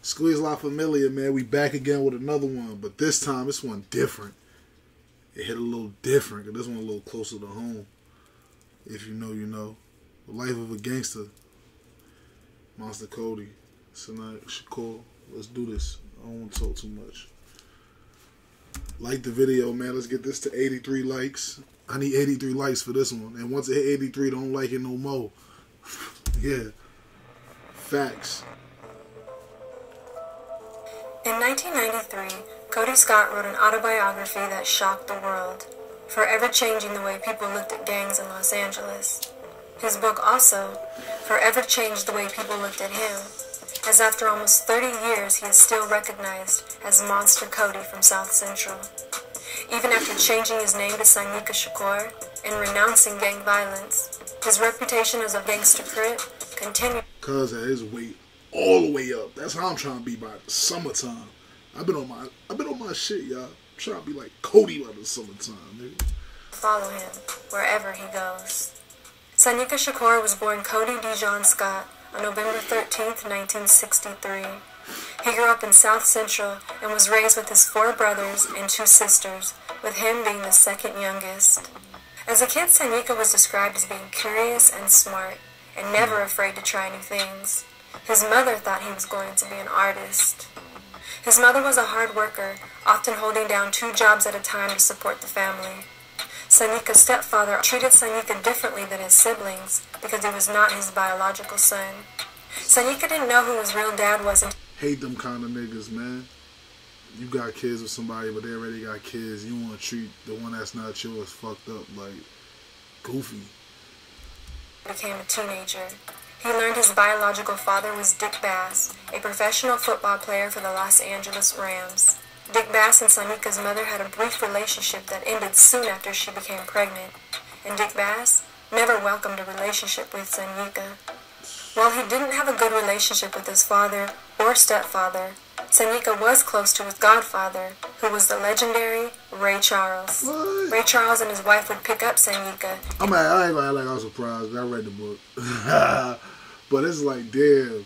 Squeeze La Familia, man. We back again with another one, but this time it's one different. It hit a little different, because this one a little closer to home. If you know, you know. The Life of a Gangster. Monster Kody. Sanyika, Shakur. Let's do this. I don't want to talk too much. Like the video, man. Let's get this to 83 likes. I need 83 likes for this one. And once it hit 83, don't like it no more. Yeah. Facts. In 1993, Kody Scott wrote an autobiography that shocked the world, forever changing the way people looked at gangs in Los Angeles. His book also forever changed the way people looked at him, as after almost 30 years he is still recognized as Monster Kody from South Central. Even after changing his name to Sanyika Shakur and renouncing gang violence, his reputation as a Gangster Crip continued. Cuz at his weight all the way up. That's how I'm trying to be by the summertime. I've been on my shit, y'all. I'm trying to be like Kody by the summertime, nigga. Follow him wherever he goes. Sanyika Shakur was born Kody Dijon Scott on November 13th, 1963. He grew up in South Central and was raised with his 4 brothers and 2 sisters, with him being the second youngest. As a kid, Sanyika was described as being curious and smart, and never afraid to try new things. His mother thought he was going to be an artist. His mother was a hard worker, often holding down 2 jobs at a time to support the family. Sanyika's stepfather treated Sanyika differently than his siblings because he was not his biological son. Sanyika didn't know who his real dad was. Hate them kind of niggas, man. You got kids with somebody, but they already got kids. You want to treat the one that's not yours fucked up, like goofy. Became a teenager. He learned his biological father was Dick Bass, a professional football player for the Los Angeles Rams. Dick Bass and Sanyika's mother had a brief relationship that ended soon after she became pregnant, and Dick Bass never welcomed a relationship with Sanyika. While he didn't have a good relationship with his father or stepfather, Sanyika was close to his godfather, who was the legendary Ray Charles. What? Ray Charles and his wife would pick up Sanyika. I ain't gonna act like I was surprised. I read the book. But it's like, damn,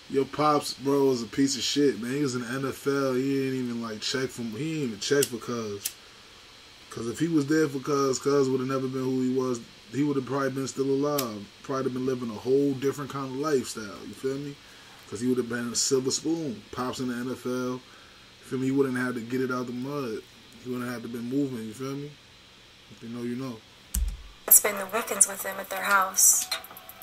your pops, bro, was a piece of shit, man. He was in the NFL. He didn't even like check for. He didn't even check for Cuz. Cause if he was there for Cuz would have never been who he was. He would have probably been still alive. Probably been living a whole different kind of lifestyle. You feel me? Because he would have been a silver spoon. Pops in the NFL. You feel me? He wouldn't have to get it out the mud. He wouldn't have to been moving. You feel me? If you know, you know. Spend the weekends with them at their house.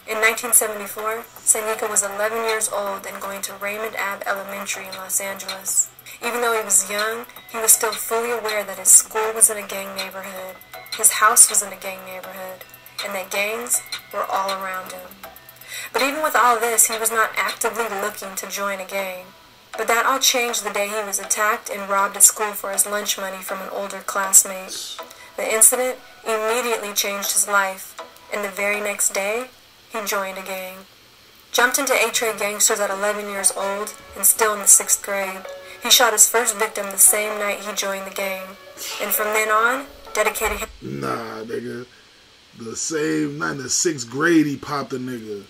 In 1974, Sanyika was 11 years old and going to Raymond Ave Elementary in Los Angeles. Even though he was young, he was still fully aware that his school was in a gang neighborhood, his house was in a gang neighborhood, and that gangs were all around him. But even with all this, he was not actively looking to join a gang. But that all changed the day he was attacked and robbed at school for his lunch money from an older classmate. The incident immediately changed his life, and the very next day, he joined a gang. Jumped into A-Trade gangsters at 11 years old and still in the 6th grade. He shot his first victim the same night he joined the gang. And from then on, dedicated him. Nah, nigga. The same night in the 6th grade he popped a nigga.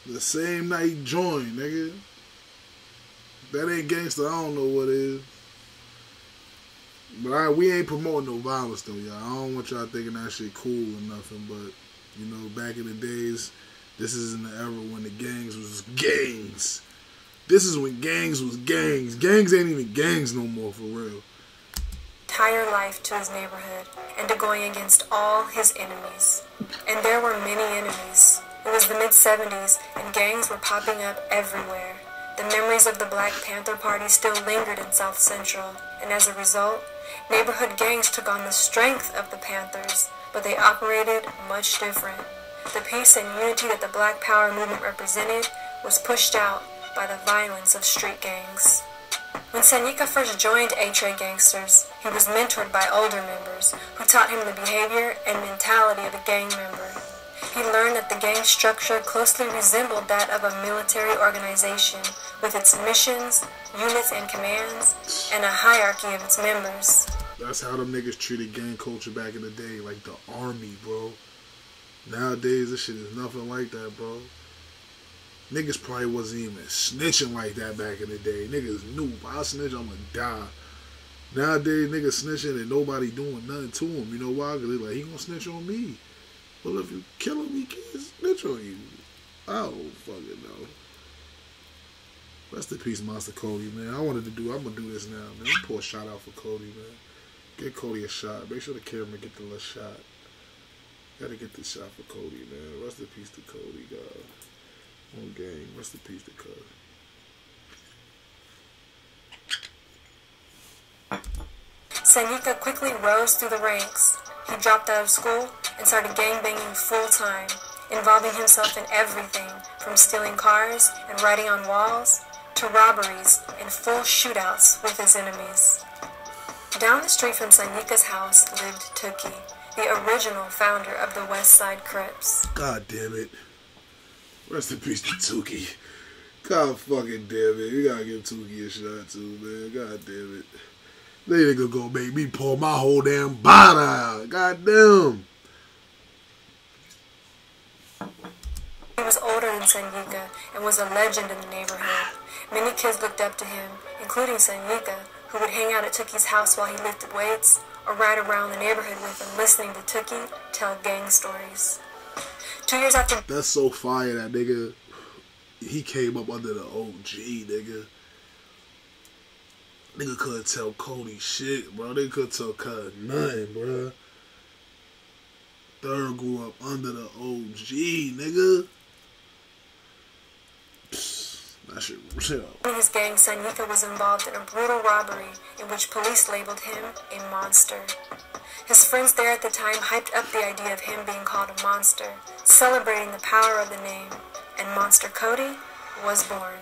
The same night he joined, nigga. That ain't gangster, I don't know what is. But we ain't promoting no violence though, y'all. I don't want y'all thinking that shit cool or nothing, but you know, back in the days, this is in the era when the gangs was gangs. This is when gangs was gangs. Gangs ain't even gangs no more, for real. Entire life to his neighborhood and to going against all his enemies. And there were many enemies. It was the mid-70s and gangs were popping up everywhere. The memories of the Black Panther Party still lingered in South Central, and as a result, neighborhood gangs took on the strength of the Panthers, but they operated much different. The peace and unity that the Black Power movement represented was pushed out by the violence of street gangs. When Sanyika first joined A-Trade gangsters, he was mentored by older members who taught him the behavior and mentality of a gang member. He learned that the gang structure closely resembled that of a military organization, with its missions, units and commands, and a hierarchy of its members. That's how them niggas treated gang culture back in the day, like the army, bro. Nowadays, this shit is nothing like that, bro. Niggas probably wasn't even snitching like that back in the day. Niggas knew if I snitch, I'm gonna die. Nowadays, niggas snitching and nobody doing nothing to him. You know why? Because they like, he gonna snitch on me. Well, if you kill him, he can't snitch on you. I don't fucking know. Rest in peace, Monster Kody, man. I'm gonna do this now, man. I'm gonna pour a shout out for Kody, man. Get Kody a shot. Make sure the camera get the little shot. Gotta get this shot for Kody, man. Rest in peace to Kody, God. On gang. Rest in peace to Kody. Sanyika quickly rose through the ranks. He dropped out of school and started gangbanging full-time, involving himself in everything from stealing cars and writing on walls to robberies and full shootouts with his enemies. Down the street from Sanyika's house lived Tookie, the original founder of the West Side Crips. God damn it. Rest in peace to Tookie. God fucking damn it. You gotta give Tookie a shot too, man. God damn it. They nigga gonna make me pour my whole damn bottle out. God damn. He was older than Sanyika and was a legend in the neighborhood. Many kids looked up to him, including Sanyika, who would hang out at Tookie's house while he lifted weights, or ride around the neighborhood with him listening to Tookie tell gang stories. 2 years after... That's so fire, that nigga. He came up under the OG, nigga. Nigga couldn't tell Kody shit, bro. They couldn't tell Kody nothing, bro. Third grew up under the OG, nigga. That shit real. In his gang, Sanyika was involved in a brutal robbery in which police labeled him a monster. His friends there at the time hyped up the idea of him being called a monster, celebrating the power of the name, and Monster Kody was born.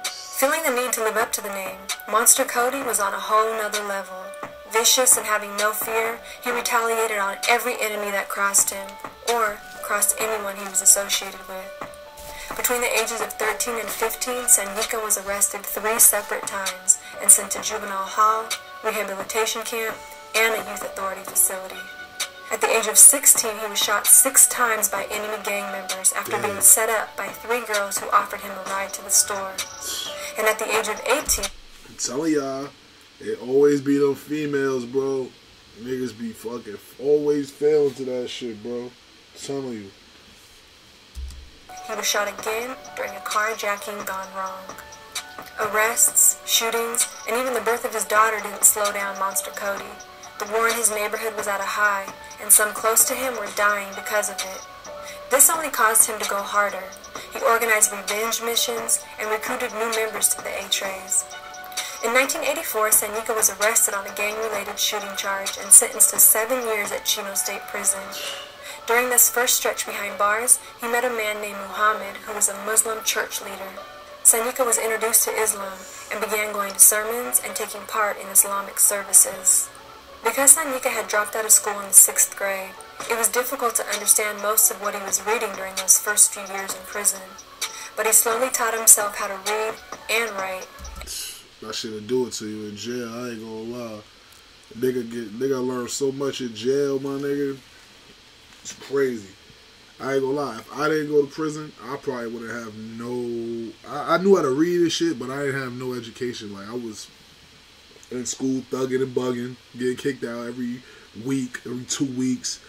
Feeling the need to live up to the name, Monster Kody was on a whole nother level. Vicious and having no fear, he retaliated on every enemy that crossed him, or crossed anyone he was associated with. Between the ages of 13 and 15, Sanyika was arrested 3 separate times and sent to juvenile hall, rehabilitation camp, and a youth authority facility. At the age of 16, he was shot 6 times by enemy gang members after being set up by 3 girls who offered him a ride to the store. And at the age of 18... I'm telling y'all, it always be them females, bro. Niggas be fucking always failing to that shit, bro. I'm telling you. He was shot again during a carjacking gone wrong. Arrests, shootings, and even the birth of his daughter didn't slow down Monster Kody. The war in his neighborhood was at a high, and some close to him were dying because of it. This only caused him to go harder. He organized revenge missions and recruited new members to the A-Trays. In 1984, Sanyika was arrested on a gang-related shooting charge and sentenced to 7 years at Chino State Prison. During this first stretch behind bars, he met a man named Muhammad who was a Muslim church leader. Sanyika was introduced to Islam and began going to sermons and taking part in Islamic services. Because Sanyika had dropped out of school in the 6th grade, it was difficult to understand most of what he was reading during those first few years in prison. But he slowly taught himself how to read and write. That shit'll do it to you in jail, I ain't gonna lie. Nigga learn so much in jail, my nigga. It's crazy. I ain't gonna lie. If I didn't go to prison, I probably wouldn't have no... I knew how to read and shit, but I didn't have no education. Like, I was in school thugging and bugging, getting kicked out every week, every 2 weeks.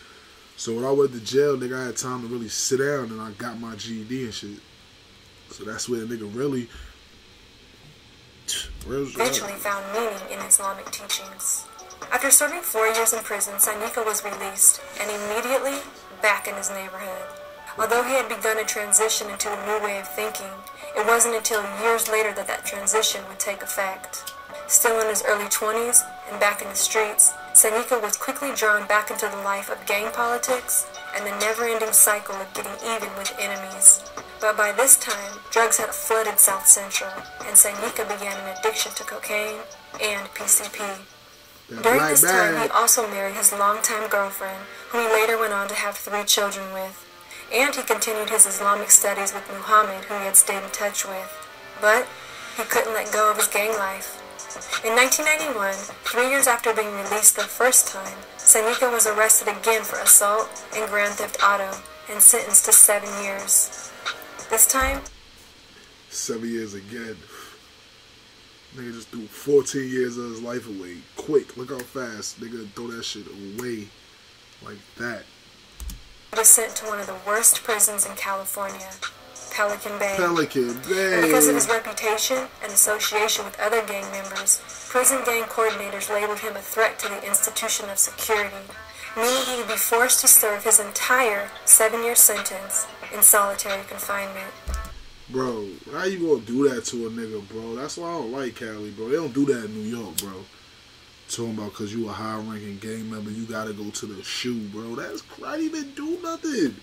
So when I went to jail, nigga, I had time to really sit down and I got my GED and shit. So that's where the nigga really... eventually found meaning in Islamic teachings. After serving 4 years in prison, Sanyika was released and immediately back in his neighborhood. Although he had begun a transition into a new way of thinking, it wasn't until years later that that transition would take effect. Still in his early 20s and back in the streets, Sanyika was quickly drawn back into the life of gang politics and the never-ending cycle of getting even with enemies. But by this time, drugs had flooded South Central, and Sanyika began an addiction to cocaine and PCP. During this time, he also married his longtime girlfriend, who he later went on to have 3 children with. And he continued his Islamic studies with Muhammad, who he had stayed in touch with. But he couldn't let go of his gang life. In 1991, 3 years after being released the first time, Sanyika was arrested again for assault and grand theft auto and sentenced to 7 years. This time, 7 years again. Nigga just threw 14 years of his life away. Quick. Look how fast nigga throw that shit away like that. He was sent to one of the worst prisons in California, Pelican Bay. Pelican Bay. And because of his reputation and association with other gang members, prison gang coordinators labeled him a threat to the institution of security, meaning he would be forced to serve his entire 7-year sentence in solitary confinement. Bro, how you gonna do that to a nigga, bro? That's why I don't like Cali, bro. They don't do that in New York, bro. Talking about because you a high-ranking gang member, you gotta go to the shoe, bro. That's I didn't even do nothing.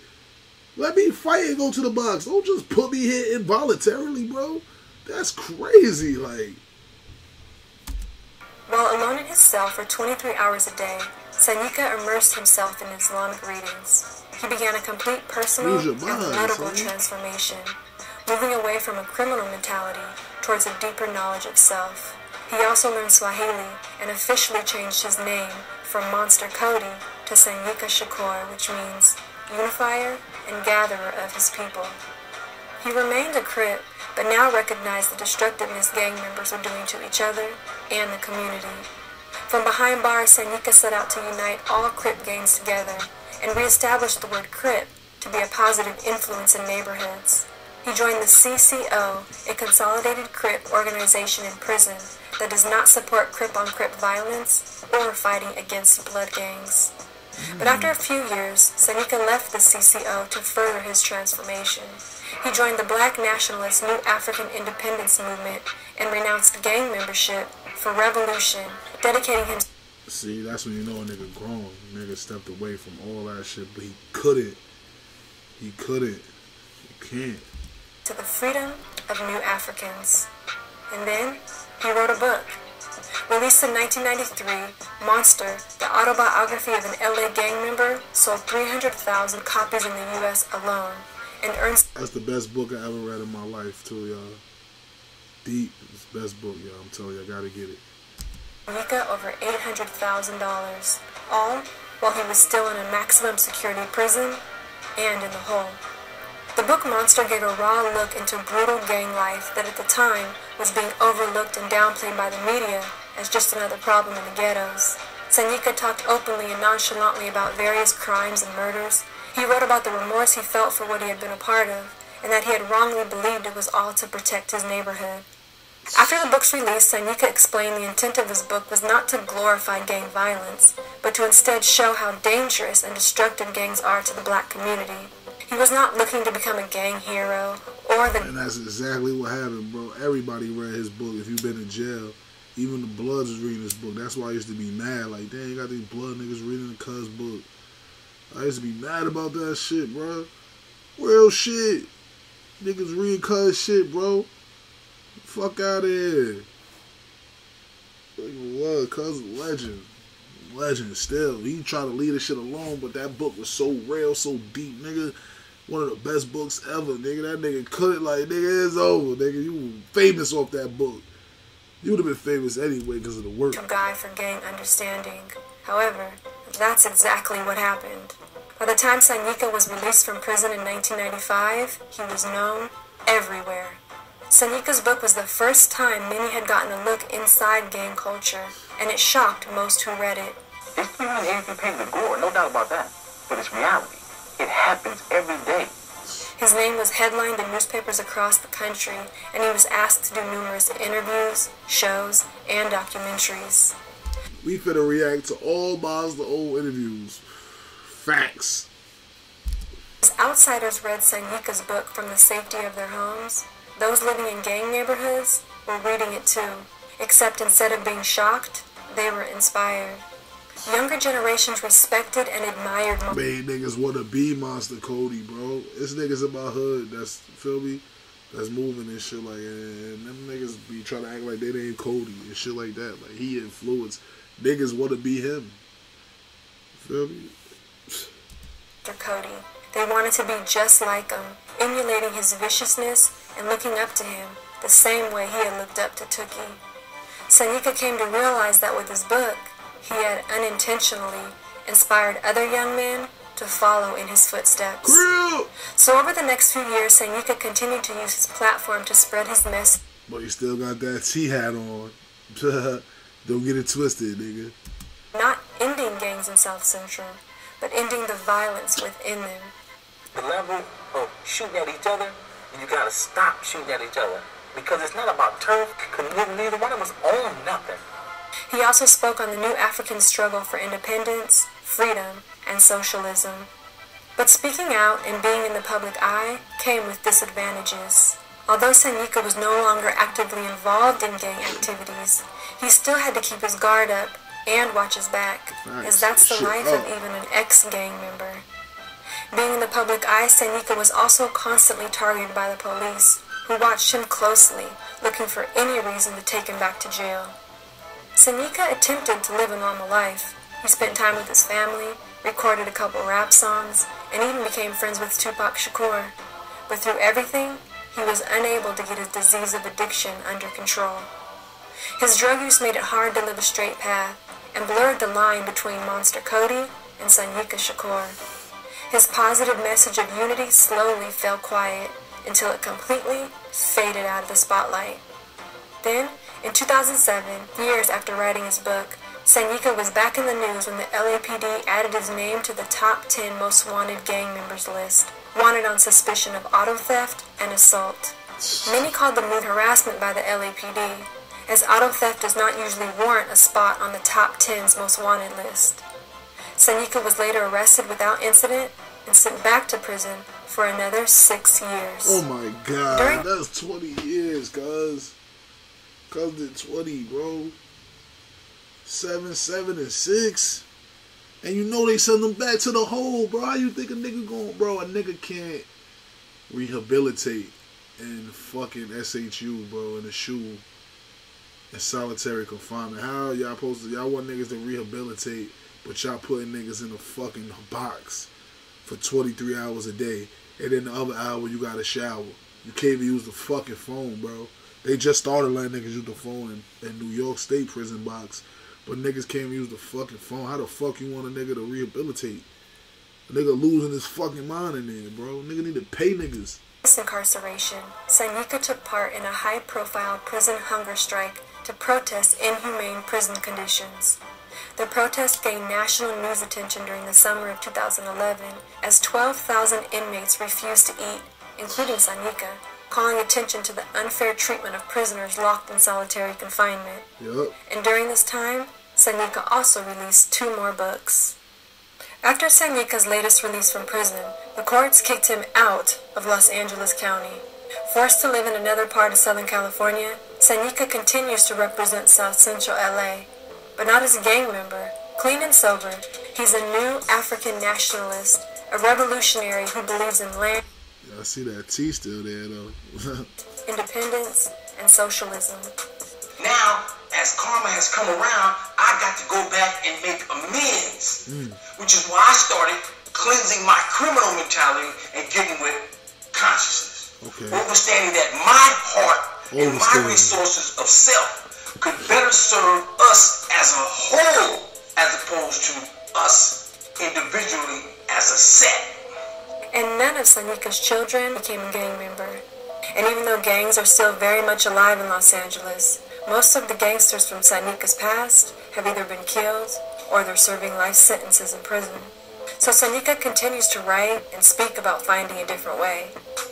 Let me fight and go to the box. Don't just put me here involuntarily, bro. That's crazy, like. While alone in his cell for 23 hours a day, Sanyika immersed himself in Islamic readings. He began a complete personal and political transformation, moving away from a criminal mentality towards a deeper knowledge of self. He also learned Swahili and officially changed his name from Monster Kody to Sanyika Shakur, which means unifier and gatherer of his people. He remained a Crip, but now recognized the destructiveness gang members were doing to each other and the community. From behind bars, Sanyika set out to unite all Crip gangs together and reestablish the word Crip to be a positive influence in neighborhoods. He joined the CCO, a consolidated Crip organization in prison that does not support Crip-on-Crip violence or fighting against blood gangs. But after a few years, Sanyika left the CCO to further his transformation. He joined the Black nationalist New African Independence Movement and renounced gang membership for revolution, dedicating himself. See, that's when you know a nigga grown. Nigga stepped away from all that shit, but he couldn't. He can't. To the freedom of New Africans. And then, he wrote a book. Released in 1993, Monster, the autobiography of an LA gang member, sold 300,000 copies in the U.S. alone, and earned... That's the best book I ever read in my life, too, y'all. Deep. It's the best book, y'all. I'm telling you, I gotta get it. Sanyika over $800,000, all while he was still in a maximum security prison and in the hole. The book Monster gave a raw look into brutal gang life that at the time was being overlooked and downplayed by the media as just another problem in the ghettos. Sanyika talked openly and nonchalantly about various crimes and murders. He wrote about the remorse he felt for what he had been a part of, and that he had wrongly believed it was all to protect his neighborhood. After the book's release, Sanyika explained the intent of his book was not to glorify gang violence, but to instead show how dangerous and destructive gangs are to the black community. He was not looking to become a gang hero or the... And that's exactly what happened, bro. Everybody read his book. If you've been in jail, even the Bloods was reading his book. That's why I used to be mad. Like, dang, you got these Blood niggas reading the cuz book. I used to be mad about that shit, bro. Real shit. Niggas read cuz shit, bro. Fuck out of here. What? Cuz legend. Legend still. He tried to leave this shit alone, but that book was so real, so deep, nigga. One of the best books ever, nigga. That nigga cut it like, nigga, it's over, nigga. You were famous off that book. You would have been famous anyway because of the work. Guy for gang understanding. However, that's exactly what happened. By the time Sanyika was released from prison in 1995, he was known everywhere. Sanyika's book was the first time many had gotten a look inside gang culture, and it shocked most who read it. It's through the AFP paying the gore, no doubt about that. But it's reality. It happens every day. His name was headlined in newspapers across the country, and he was asked to do numerous interviews, shows, and documentaries. We finna react to all Mazda old interviews. Facts. As outsiders read Sanyika's book from the safety of their homes, those living in gang neighborhoods were reading it too, except instead of being shocked, they were inspired. Younger generations respected and admired. Made niggas want to be Monster Kody, bro. It's niggas in my hood that's, feel me, that's moving and shit like that. And them niggas be trying to act like they ain't Kody and shit like that. Like, he influenced. Niggas want to be him. Feel me? Kody. They wanted to be just like him, emulating his viciousness and looking up to him the same way he had looked up to Tookie. Sanyika came to realize that with his book, he had unintentionally inspired other young men to follow in his footsteps. Crip! So over the next few years, Sanyika continued to use his platform to spread his message. But you still got that T-hat on. Don't get it twisted, nigga. Not ending gangs in South Central, but ending the violence within them. The level of shooting at each other, you gotta stop shooting at each other. Because it's not about turf, because neither one of us own nothing. He also spoke on the new African struggle for independence, freedom, and socialism. But speaking out and being in the public eye came with disadvantages. Although Sanyika was no longer actively involved in gang activities, he still had to keep his guard up and watch his back, as that's the life of even an ex-gang member. Being in the public eye, Sanyika was also constantly targeted by the police, who watched him closely, looking for any reason to take him back to jail. Sanyika attempted to live a normal life. He spent time with his family, recorded a couple rap songs, and even became friends with Tupac Shakur. But through everything, he was unable to get his disease of addiction under control. His drug use made it hard to live a straight path and blurred the line between Monster Kody and Sanyika Shakur. His positive message of unity slowly fell quiet until it completely faded out of the spotlight. Then, in 2007, years after writing his book, Sanyika was back in the news when the LAPD added his name to the top 10 most wanted gang members list, wanted on suspicion of auto theft and assault. Many called the move harassment by the LAPD, as auto theft does not usually warrant a spot on the top 10's most wanted list. Sanyika was later arrested without incident and sent back to prison for another 6 years. Oh my God, that's 20 years, cuz. Cuz did 20, bro. 7, 7, and 6. And you know they send them back to the hole, bro. How you think a nigga going, bro? A nigga can't rehabilitate in fucking SHU, bro, in a shoe, in solitary confinement. How y'all supposed to, y'all want niggas to rehabilitate, but y'all putting niggas in a fucking box for 23 hours a day, and then the other hour you gotta shower. You can't even use the fucking phone, bro. They just started letting niggas use the phone in New York State prison box, but niggas can't use the fucking phone. How the fuck you want a nigga to rehabilitate? A nigga losing his fucking mind in there, bro. Nigga need to pay niggas. This incarceration, Sanyika took part in a high-profile prison hunger strike to protest inhumane prison conditions. The protest gained national news attention during the summer of 2011 as 12,000 inmates refused to eat, including Sanyika, calling attention to the unfair treatment of prisoners locked in solitary confinement. Yep. And during this time, Sanyika also released 2 more books. After Sanyika's latest release from prison, the courts kicked him out of Los Angeles County. Forced to live in another part of Southern California, Sanyika continues to represent South Central LA, but not as a gang member. Clean and sober, he's a new African nationalist, a revolutionary who believes in land, I see that T still there, though. independence, and socialism. Now, as karma has come around, I got to go back and make amends, which is why I started cleansing my criminal mentality and getting with consciousness. Okay. Understanding that my heart and my resources of self could better serve us as a whole, as opposed to us individually as a set. And none of Sanyika's children became a gang member. And even though gangs are still very much alive in Los Angeles, most of the gangsters from Sanyika's past have either been killed or they're serving life sentences in prison. So Sanyika continues to write and speak about finding a different way.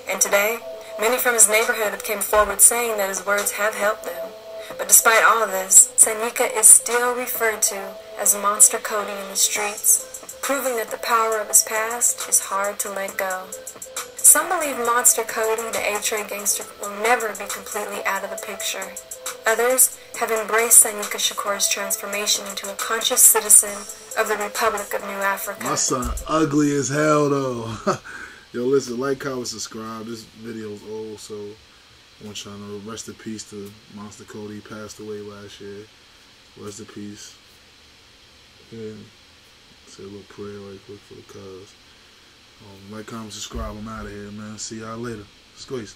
And today, many from his neighborhood came forward saying that his words have helped them. But despite all of this, Sanyika is still referred to as Monster Kody in the streets, proving that the power of his past is hard to let go. Some believe Monster Kody, the A-Tray gangster, will never be completely out of the picture. Others have embraced Sanyika Shakur's transformation into a conscious citizen of the Republic of New Africa. My son ugly as hell, though. Yo, listen, like, comment, subscribe. This video's old, so I want y'all to know, rest in peace to Monster Kody. He passed away last year. Rest in peace. And say a little prayer right quick for the cuz. Like, comment, subscribe. I'm out of here, man. See y'all later. Squeeze.